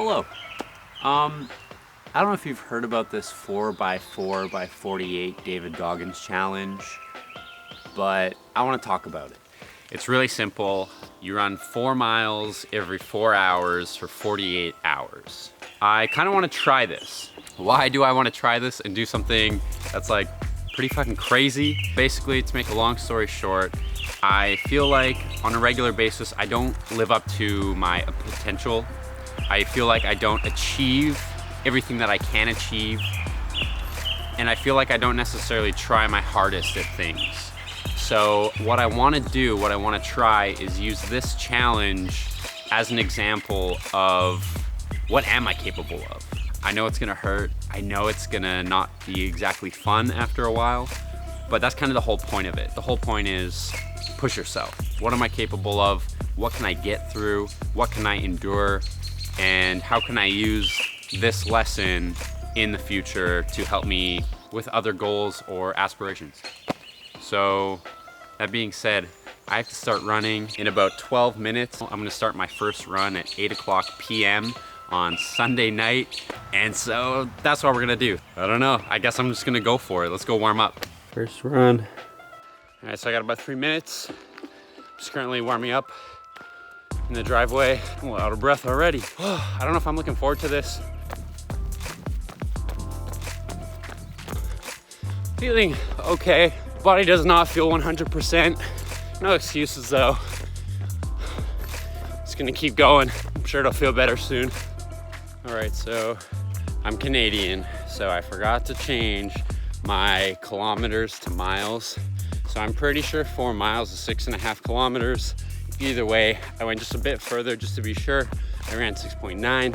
Hello. I don't know if you've heard about this 4x4x48 David Goggins challenge, but I want to talk about it. It's really simple. You run 4 miles every 4 hours for 48 hours. I kind of want to try this. Why do I want to try this and do something that's like pretty fucking crazy? Basically, to make a long story short, I feel like on a regular basis, I don't live up to my potential. I feel like I don't achieve everything that I can achieve. And I feel like I don't necessarily try my hardest at things. So what I want to do, what I want to try is use this challenge as an example of what am I capable of. I know it's gonna hurt. I know it's gonna not be exactly fun after a while, but that's kind of the whole point of it. The whole point is push yourself. What am I capable of? What can I get through? What can I endure? And how can I use this lesson in the future to help me with other goals or aspirations? So that being said, I have to start running in about 12 minutes. I'm gonna start my first run at 8:00 p.m. on Sunday night. And so that's what we're gonna do. I don't know, I guess I'm just gonna go for it. Let's go warm up. First run. All right, so I got about 3 minutes. Just currently warming up in the driveway. I'm a little out of breath already. I don't know if I'm looking forward to this. Feeling okay. Body does not feel 100%. No excuses though. Just gonna keep going. I'm sure it'll feel better soon. All right, so I'm Canadian, so I forgot to change my kilometers to miles. So I'm pretty sure 4 miles is 6.5 kilometers. Either way, I went just a bit further just to be sure. I ran 6.9,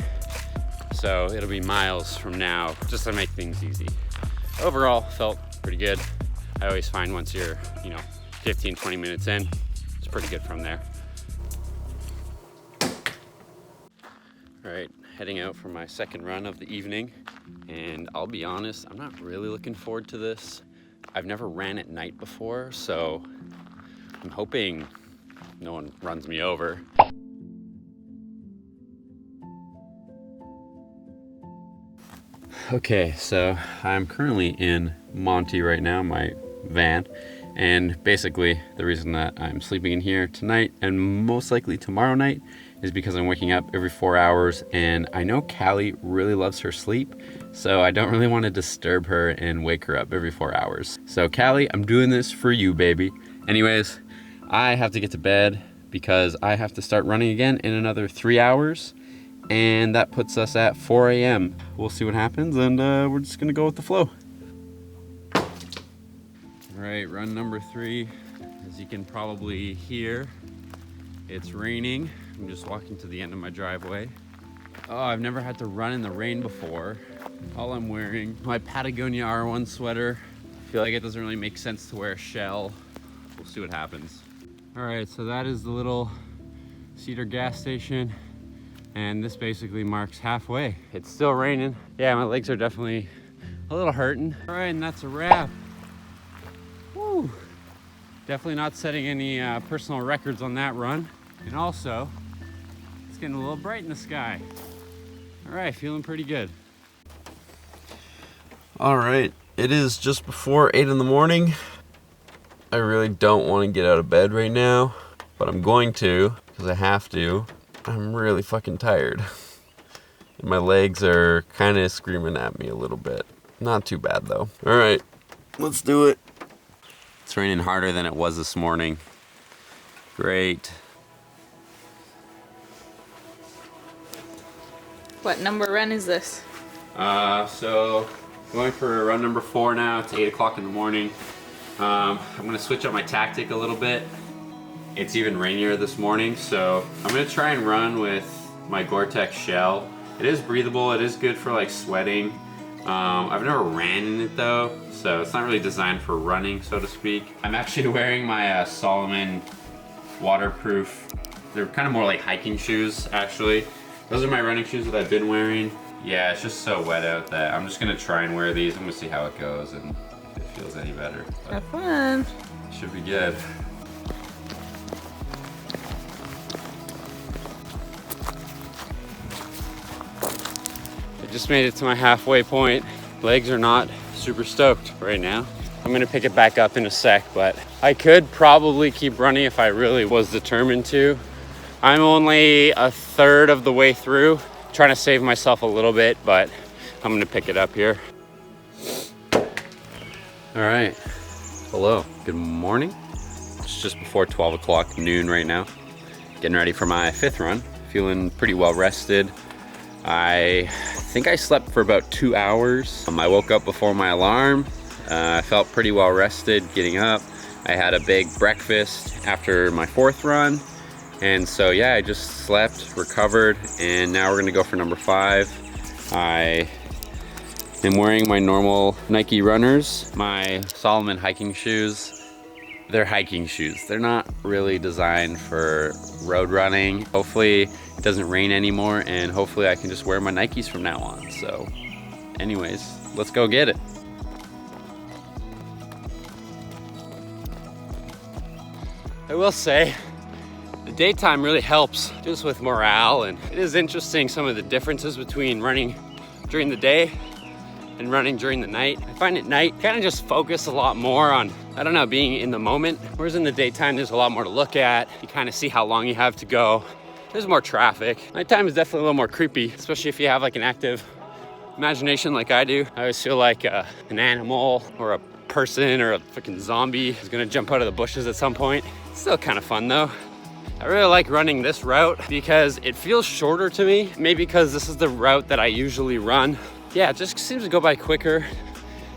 so it'll be miles from now, just to make things easy. Overall, felt pretty good. I always find once you're, 15, 20 minutes in, it's pretty good from there. All right, heading out for my second run of the evening. And I'll be honest, I'm not really looking forward to this. I've never ran at night before, so I'm hoping no one runs me over. Okay, so I'm currently in Monty right now, my van. And basically the reason that I'm sleeping in here tonight and most likely tomorrow night is because I'm waking up every 4 hours, and I know Callie really loves her sleep, so I don't really want to disturb her and wake her up every 4 hours. So Callie, I'm doing this for you, baby. Anyways, I have to get to bed because I have to start running again in another 3 hours, and that puts us at 4 a.m. We'll see what happens, and we're just gonna go with the flow. All right, run number 3. As you can probably hear, it's raining. I'm just walking to the end of my driveway. Oh, I've never had to run in the rain before. All I'm wearing, my Patagonia R1 sweater. I feel like it doesn't really make sense to wear a shell. We'll see what happens. All right, so that is the little Cedar gas station. And this basically marks halfway. It's still raining. Yeah, my legs are definitely a little hurting. All right, and that's a wrap. Woo. Definitely not setting any personal records on that run. And also, it's getting a little bright in the sky. All right, feeling pretty good. All right, it is just before 8 in the morning. I really don't want to get out of bed right now, but I'm going to because I have to. I'm really fucking tired. And my legs are kind of screaming at me a little bit. Not too bad though. All right, let's do it. It's raining harder than it was this morning. Great. What number run is this? So going for run number 4 now. It's 8:00 in the morning. I'm gonna switch up my tactic a little bit. It's even rainier this morning, so I'm gonna try and run with my Gore-Tex shell. It is breathable, it is good for like sweating. I've never ran in it though, so it's not really designed for running, so to speak. I'm actually wearing my Solomon waterproof. They're kind of more like hiking shoes, actually. Those are my running shoes that I've been wearing. Yeah, it's just so wet out that I'm just gonna try and wear these. I'm gonna see how it goes and if it feels any better. But have fun. Should be good. just made it to my halfway point. Legs are not super stoked right now. I'm gonna pick it back up in a sec, but I could probably keep running if I really was determined to. I'm only a third of the way through, trying to save myself a little bit, but I'm gonna pick it up here. All right, hello, good morning. It's just before 12 o'clock noon right now. Getting ready for my 5th run. Feeling pretty well rested. I think I slept for about 2 hours. I woke up before my alarm. I felt pretty well rested getting up. I had a big breakfast after my 4th run. And so yeah, I just slept, recovered, and now we're gonna go for number 5. I am wearing my normal Nike runners, my Salomon hiking shoes. They're hiking shoes. They're not really designed for road running. Hopefully it doesn't rain anymore, and hopefully I can just wear my Nikes from now on. So anyways, let's go get it. I will say, the daytime really helps just with morale, and it is interesting some of the differences between running during the day and running during the night. I find at night, kind of just focus a lot more on, I don't know, being in the moment. Whereas in the daytime, there's a lot more to look at. You kind of see how long you have to go. There's more traffic. Nighttime is definitely a little more creepy, especially if you have like an active imagination like I do. I always feel like an animal or a person or a freaking zombie is gonna jump out of the bushes at some point. It's still kind of fun though. I really like running this route because it feels shorter to me. Maybe because this is the route that I usually run. Yeah, it just seems to go by quicker.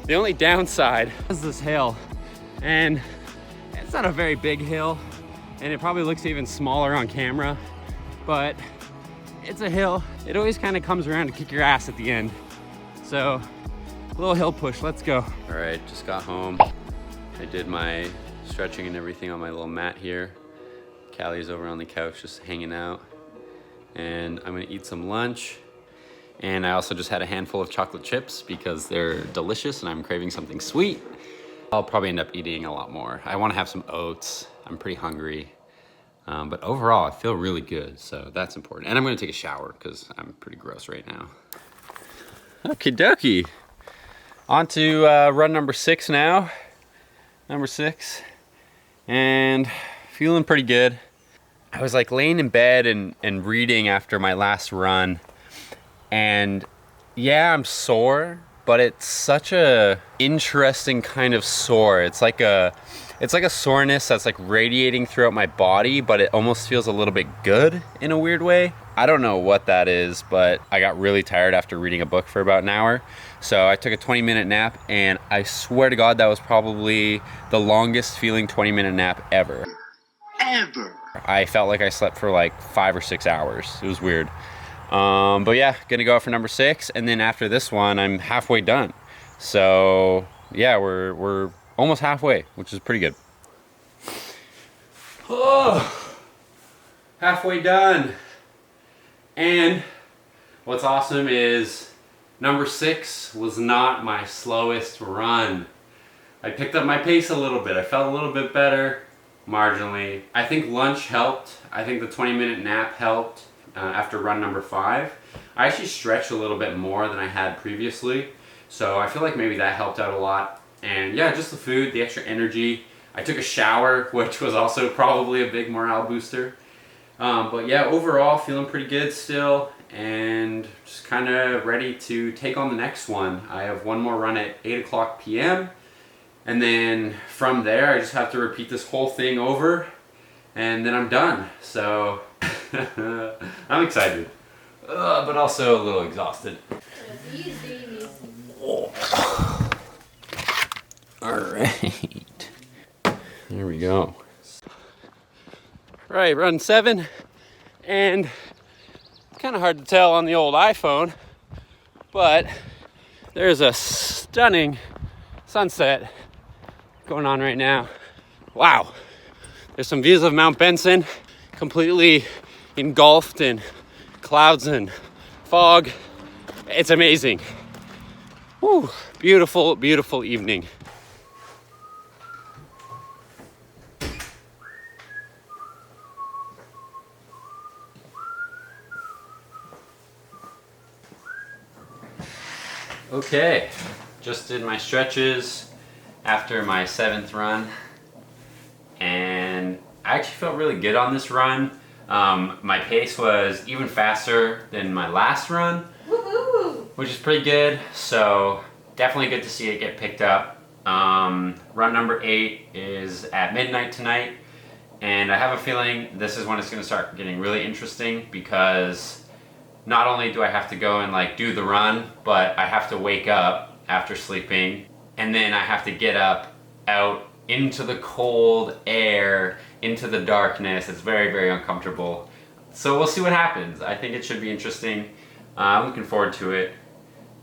The only downside is this hill, and it's not a very big hill, and it probably looks even smaller on camera, but it's a hill. It always kind of comes around to kick your ass at the end. So, a little hill push, let's go. All right, just got home. I did my stretching and everything on my little mat here. Callie's over on the couch just hanging out, and I'm gonna eat some lunch. And I also just had a handful of chocolate chips because they're delicious and I'm craving something sweet. I'll probably end up eating a lot more. I want to have some oats. I'm pretty hungry. But overall, I feel really good, so that's important. And I'm gonna take a shower because I'm pretty gross right now. Okie dokie. On to run number 6 now. Number 6. And feeling pretty good. I was like laying in bed and reading after my last run. And yeah, I'm sore, but it's such a interesting kind of sore. It's like a soreness that's like radiating throughout my body, but it almost feels a little bit good in a weird way. I don't know what that is, but I got really tired after reading a book for about an hour. So I took a 20-minute nap, and I swear to God, that was probably the longest feeling 20-minute nap ever. I felt like I slept for like 5 or 6 hours. It was weird. But yeah, gonna go for number 6, and then after this one, I'm halfway done. So yeah, we're almost halfway, which is pretty good. Oh, halfway done. And what's awesome is number 6 was not my slowest run. I picked up my pace a little bit. I felt a little bit better, marginally. I think lunch helped. I think the 20-minute nap helped. After run number 5. I actually stretched a little bit more than I had previously, so I feel like maybe that helped out a lot. And yeah, just the food, the extra energy. I took a shower, which was also probably a big morale booster. But yeah, overall feeling pretty good still, and just kind of ready to take on the next one. I have one more run at 8 o'clock p.m. and then from there I just have to repeat this whole thing over, and then I'm done. So I'm excited, but also a little exhausted. All right, there we go. Right, run 7, and it's kind of hard to tell on the old iPhone, but there's a stunning sunset going on right now. Wow, there's some views of Mount Benson, completely engulfed in clouds and fog. It's amazing. Woo, beautiful, beautiful evening. Okay, just did my stretches after my 7th run, and I actually felt really good on this run. My pace was even faster than my last run, which is pretty good, so definitely good to see it get picked up. Run number 8 is at midnight tonight, and I have a feeling this is when it's going to start getting really interesting, because not only do I have to go and like do the run, but I have to wake up after sleeping, and then I have to get up out into the cold air, into the darkness. It's very, very uncomfortable. So we'll see what happens. I think it should be interesting. I'm looking forward to it.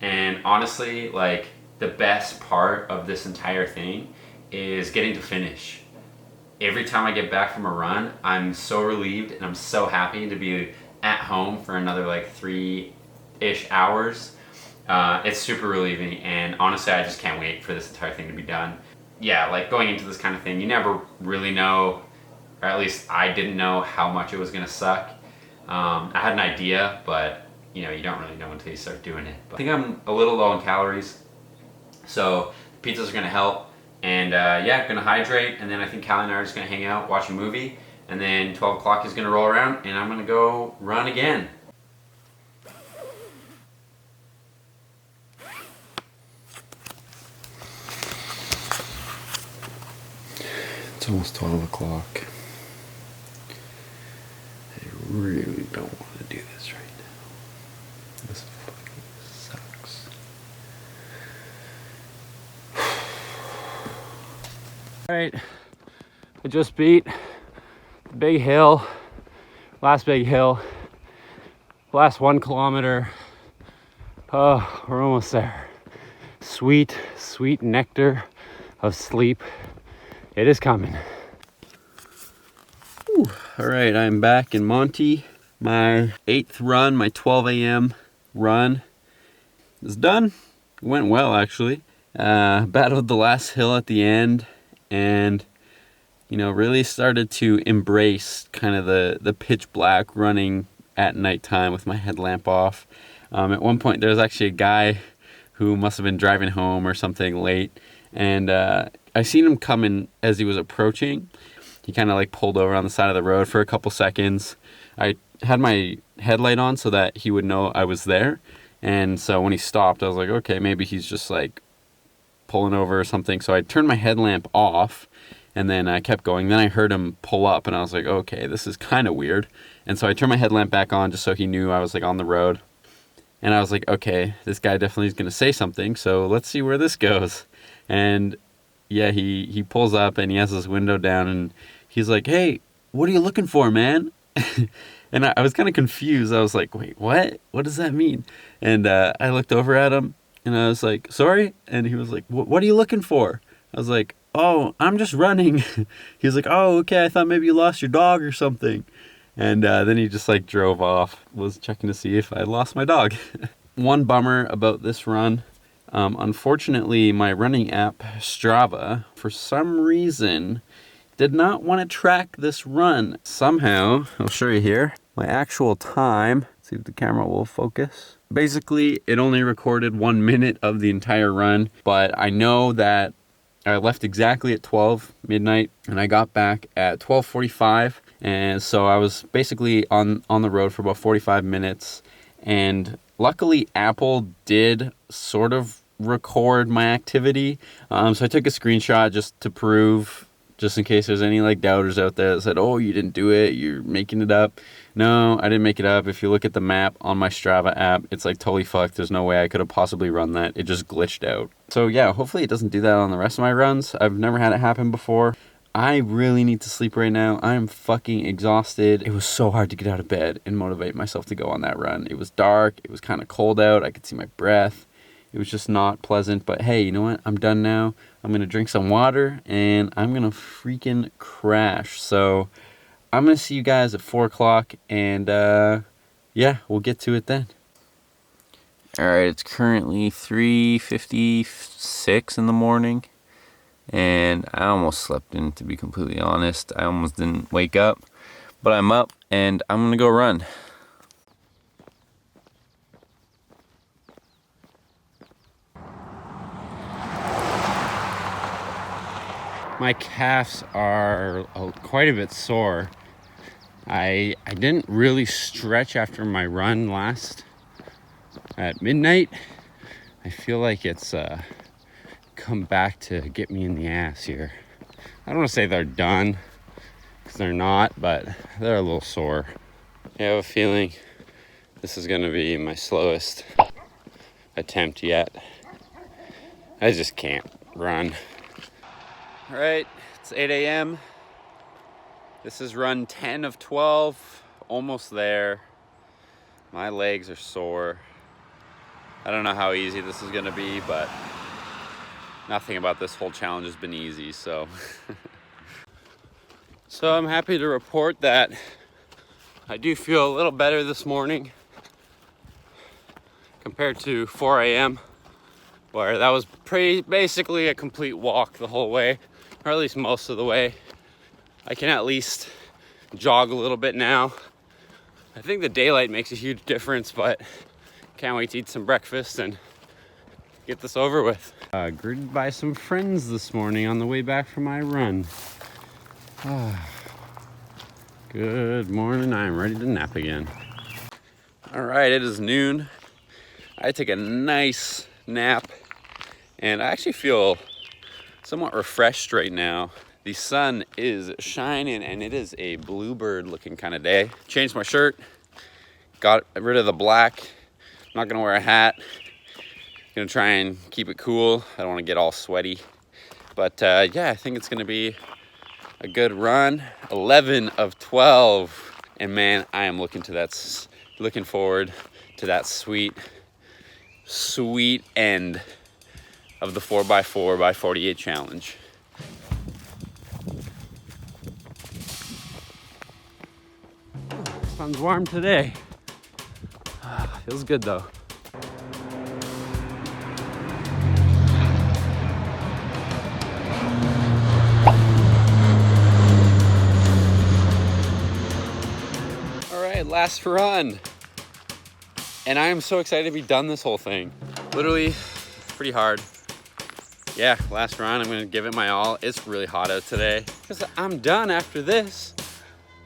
And honestly, like, the best part of this entire thing is getting to finish. Every time I get back from a run, I'm so relieved and I'm so happy to be at home for another like 3-ish hours. It's super relieving, and honestly I just can't wait for this entire thing to be done. Yeah, like going into this kind of thing, you never really know, or at least I didn't know how much it was gonna suck. I had an idea, but you know, you don't really know until you start doing it. But I think I'm a little low in calories, so the pizzas are gonna help. And yeah, gonna hydrate, and then I think Callie and I are just gonna hang out, watch a movie, and then 12 o'clock is gonna roll around, and I'm gonna go run again. It's almost 12 o'clock. I really don't want to do this right now. This fucking sucks. Alright, I just beat the big hill, last big hill, last 1 kilometer. Oh, we're almost there. Sweet, sweet nectar of sleep. It is coming. Alright, I'm back in Monty. My 8th run, my 12 a.m. run is done. It went well, actually. Battled the last hill at the end, and you know, really started to embrace kind of the pitch black running at nighttime with my headlamp off. At one point there was actually a guy who must have been driving home or something late, and I seen him coming as he was approaching. He kind of like pulled over on the side of the road for a couple seconds. I had my headlight on so that he would know I was there, and so when he stopped I was like, okay, maybe he's just like pulling over or something. So I turned my headlamp off, and then I kept going. Then I heard him pull up, and I was like, okay, this is kind of weird. And so I turned my headlamp back on just so he knew I was like on the road. And I was like, okay, this guy definitely is going to say something, so let's see where this goes. And yeah, he pulls up, and he has his window down, and he's like, hey, what are you looking for, man? And I was kind of confused. I was like, wait, what? What does that mean? And I looked over at him, and I was like, sorry? And he was like, what are you looking for? I was like, oh, I'm just running. He was like, oh, okay, I thought maybe you lost your dog or something. And then he just like drove off, was checking to see if I lost my dog. One bummer about this run, unfortunately my running app Strava, for some reason, did not want to track this run. Somehow, I'll show you here, my actual time. Let's see if the camera will focus. Basically, it only recorded 1 minute of the entire run, but I know that I left exactly at 12 midnight, and I got back at 12:45, and so I was basically on the road for about 45 minutes, and luckily Apple did sort of record my activity, so I took a screenshot just to prove, just in case there's any like doubters out there that said, oh, you didn't do it, you're making it up. No, I didn't make it up. If you look at the map on my Strava app, it's like totally fucked. There's no way I could have possibly run that. It just glitched out. So yeah, hopefully it doesn't do that on the rest of my runs. I've never had it happen before. I really need to sleep right now. I am fucking exhausted. It was so hard to get out of bed and motivate myself to go on that run. It was dark. It was kind of cold out. I could see my breath. It was just not pleasant. But hey, you know what? I'm done now. I'm going to drink some water, and I'm going to freaking crash. So I'm going to see you guys at 4 o'clock, and yeah, we'll get to it then. Alright, it's currently 3:56 in the morning, and I almost slept in, to be completely honest. I almost didn't wake up, but I'm up, and I'm going to go run. My calves are quite a bit sore. I didn't really stretch after my run last at midnight. I feel like it's come back to get me in the ass here. I don't want to say they're done, because they're not, but they're a little sore. I have a feeling this is going to be my slowest attempt yet. I just can't run. All right, it's 8 a.m. This is run 10 of 12, almost there. My legs are sore. I don't know how easy this is gonna be, but nothing about this whole challenge has been easy, so. So I'm happy to report that I do feel a little better this morning compared to 4 a.m. where that was basically a complete walk the whole way, or at least most of the way. I can at least jog a little bit now. I think the daylight makes a huge difference, but can't wait to eat some breakfast and get this over with. Greeted by some friends this morning on the way back from my run. Good morning, I'm ready to nap again. All right, it is noon. I took a nice nap and I actually feel somewhat refreshed right now. The sun is shining and it is a bluebird looking kind of day. Changed my shirt, got rid of the black. I'm not gonna wear a hat. Gonna try and keep it cool. I don't wanna get all sweaty. But yeah, I think it's gonna be a good run. 11 of 12. And man, I am looking forward to that sweet end of the 4x4x48 challenge. Sun's warm today. Feels good though. All right, last run. And I am so excited to be done this whole thing. Literally, pretty hard. Yeah, last run, I'm gonna give it my all. It's really hot out today. Because I'm done after this.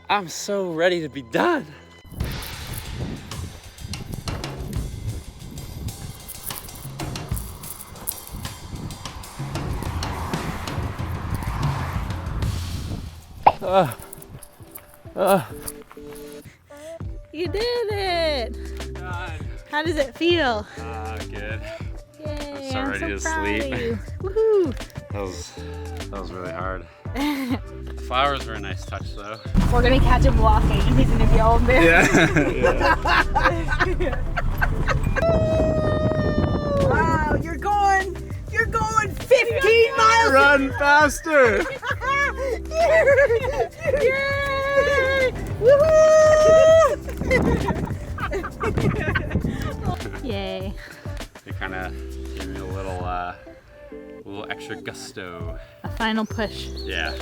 I'm so ready to be done. You did it! Done. How does it feel? Good. Yay, I'm so ready to proud sleep. of you. Woohoo! That was really hard. The flowers were a nice touch though. We're gonna catch him walking. He's gonna be all embarrassed. Yeah. Wow, you're going 15 miles. Run faster! Yay! Woohoo! Yay. They kind of gave me a little extra gusto. A final push. Yeah.